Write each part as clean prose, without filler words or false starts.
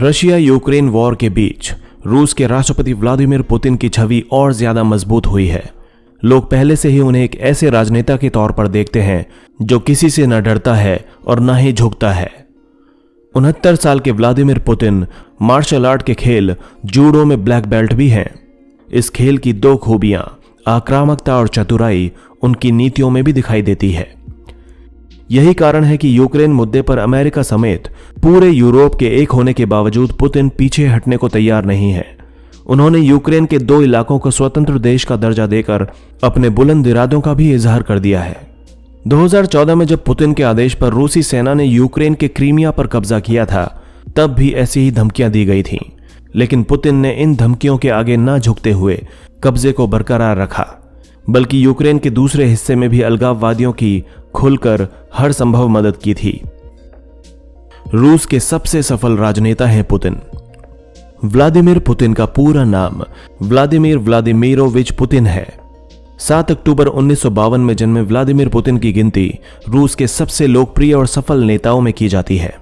Russia Ukraine war के बीच रूस के राष्ट्रपति व्लादिमीर पुतिन की छवि और ज्यादा मजबूत हुई है। लोग पहले से ही उन्हें एक ऐसे राजनेता के तौर पर देखते हैं जो किसी से न डरता है और न ही झुकता है। 69 साल के व्लादिमीर पुतिन मार्शल आर्ट के खेल जूडो में ब्लैक बेल्ट भी हैं। इस खेल की दो खूबियां, आक्रामकता और चतुराई, उनकी नीतियों में भी दिखाई देती है। यही कारण है कि यूक्रेन मुद्दे पर अमेरिका समेत पूरे यूरोप के एक होने के बावजूद पुतिन पीछे हटने को तैयार नहीं है। उन्होंने यूक्रेन के 2 इलाकों को स्वतंत्र देश का दर्जा देकर अपने बुलंद इरादों का भी इजहार कर दिया है। 2014 में जब पुतिन के आदेश पर रूसी सेना ने यूक्रेन के क्रीमिया पर कब्जा किया था, तब भी ऐसी ही धमकियां दी गई थीं। लेकिन पुतिन ने इन धमकियों के आगे न झुकते हुए कब्जे को बरकरार रखा, बल्कि यूक्रेन के दूसरे हिस्से में भी अलगाववादियों की खुलकर हर संभव मदद की थी। रूस के सबसे सफल राजनेता हैं पुतिन। व्लादिमीर पुतिन का पूरा नाम व्लादिमीर व्लादिमीरोविच पुतिन है। 7 अक्टूबर 1952 में जन्मे व्लादिमीर पुतिन की गिनती रूस के सबसे लोकप्रिय और सफल नेताओं में की जाती है।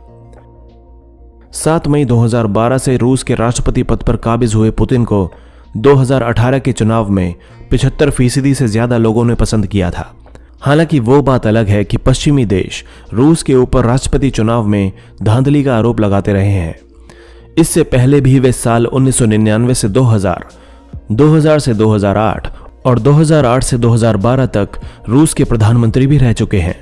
7 मई 2012 से रूस के राष्ट्रपति पद पर काबिज हुए पुतिन को 2018 के चुनाव में 75% से ज्यादा लोगों ने पसंद किया था। हालांकि वो बात अलग है कि पश्चिमी देश रूस के ऊपर राष्ट्रपति चुनाव में धांधली का आरोप लगाते रहे हैं। इससे पहले भी वे साल 1999 से 2000, 2000 से 2008 और 2008 से 2012 तक रूस के प्रधानमंत्री भी रह चुके हैं।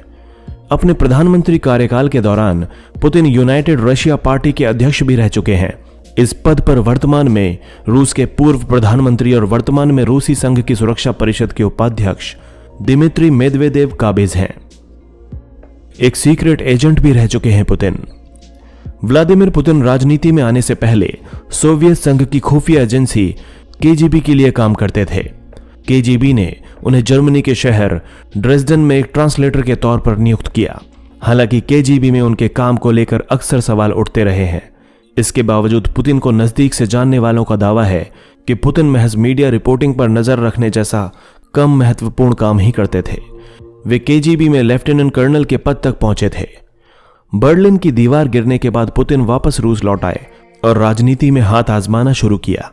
अपने प्रधानमंत्री कार्यकाल के दौरान पुतिन यूनाइटेड रशिया पार्टी के अध्यक्ष भी रह चुके हैं। इस पद पर वर्तमान में रूस के पूर्व प्रधानमंत्री और वर्तमान में रूसी संघ की सुरक्षा परिषद के उपाध्यक्ष दिमित्री मेदवेदेव काबिज हैं। एक सीक्रेट एजेंट भी रह चुके हैं पुतिन। व्लादिमीर पुतिन राजनीति में आने से पहले सोवियत संघ की खुफिया एजेंसी केजीबी के लिए काम करते थे। केजीबी ने उन्हें जर्मनी के शहर ड्रेसडन में एक ट्रांसलेटर के तौर पर नियुक्त किया। हालांकि केजीबी में उनके काम को लेकर अक्सर सवाल उठते रहे हैं। इसके बावजूद पुतिन को नजदीक से जानने वालों का दावा है कि पुतिन महज मीडिया रिपोर्टिंग पर नजर रखने जैसा कम महत्वपूर्ण काम ही करते थे। वे केजीबी में लेफ्टिनेंट कर्नल के पद तक पहुंचे थे। बर्लिन की दीवार गिरने के बाद पुतिन वापस रूस लौट आए और राजनीति में हाथ आजमाना शुरू किया।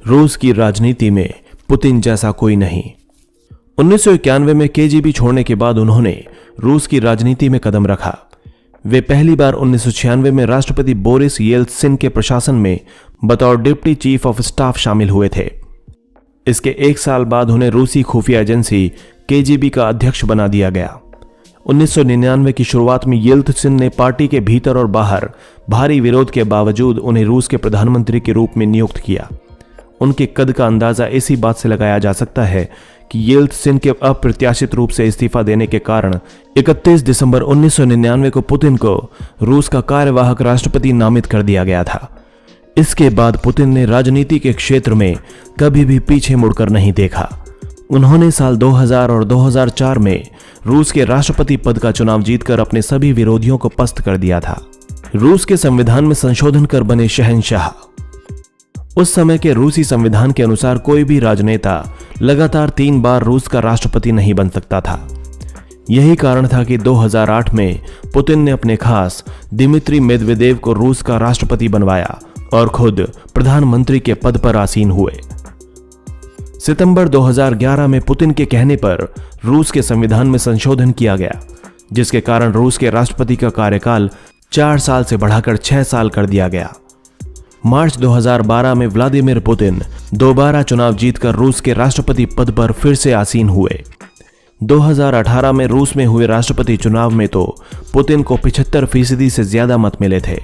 रूस की राजनीति में पुतिन जैसा कोई नहीं। 1991 में केजीबी छोड़ने के बाद उन्होंने रूस की राजनीति में कदम रखा। वे पहली बार 1996 में राष्ट्रपति बोरिस येल्त्सिन के प्रशासन में बतौर डिप्टी चीफ ऑफ स्टाफ शामिल हुए थे। इसके 1 साल बाद उन्हें रूसी खुफिया एजेंसी केजीबी का अध्यक्ष बना दिया गया। 1999 की शुरुआत में येल्त्सिन ने पार्टी के भीतर और बाहर भारी विरोध के बावजूद उन्हें रूस के प्रधानमंत्री के रूप में नियुक्त किया। उनके कद का अंदाजा इसी बात से लगाया जा सकता है कि येल्त्सिन के अप्रत्याशित रूप से इस्तीफा देने के कारण 31 दिसंबर 1999 को पुतिन को रूस का कार्यवाहक राष्ट्रपति नामित कर दिया गया था। इसके बाद पुतिन ने राजनीति के क्षेत्र में कभी भी पीछे मुड़कर नहीं देखा। उन्होंने साल 2000 और 2004 में रूस के राष्ट्रपति पद का चुनाव जीतकर अपने सभी विरोधियों को पस्त कर दिया था। रूस के संविधान में संशोधन कर बने शहंशाह। उस समय के रूसी संविधान के अनुसार कोई भी राजनेता लगातार 3 बार रूस का राष्ट्रपति नहीं बन सकता था। यही कारण था कि 2008 में पुतिन ने अपने खास दिमित्री मेदवेदेव को रूस का राष्ट्रपति बनवाया और खुद प्रधानमंत्री के पद पर आसीन हुए। सितंबर 2011 में पुतिन के कहने पर रूस के संविधान में संशोधन किया गया, जिसके कारण रूस के राष्ट्रपति का कार्यकाल 4 साल से बढ़ाकर 6 साल कर दिया गया। मार्च 2012 में व्लादिमीर पुतिन दोबारा चुनाव जीतकर रूस के राष्ट्रपति पद पर फिर से आसीन हुए। 2018 में रूस में हुए राष्ट्रपति चुनाव में तो पुतिन को 75% से ज्यादा मत मिले थे।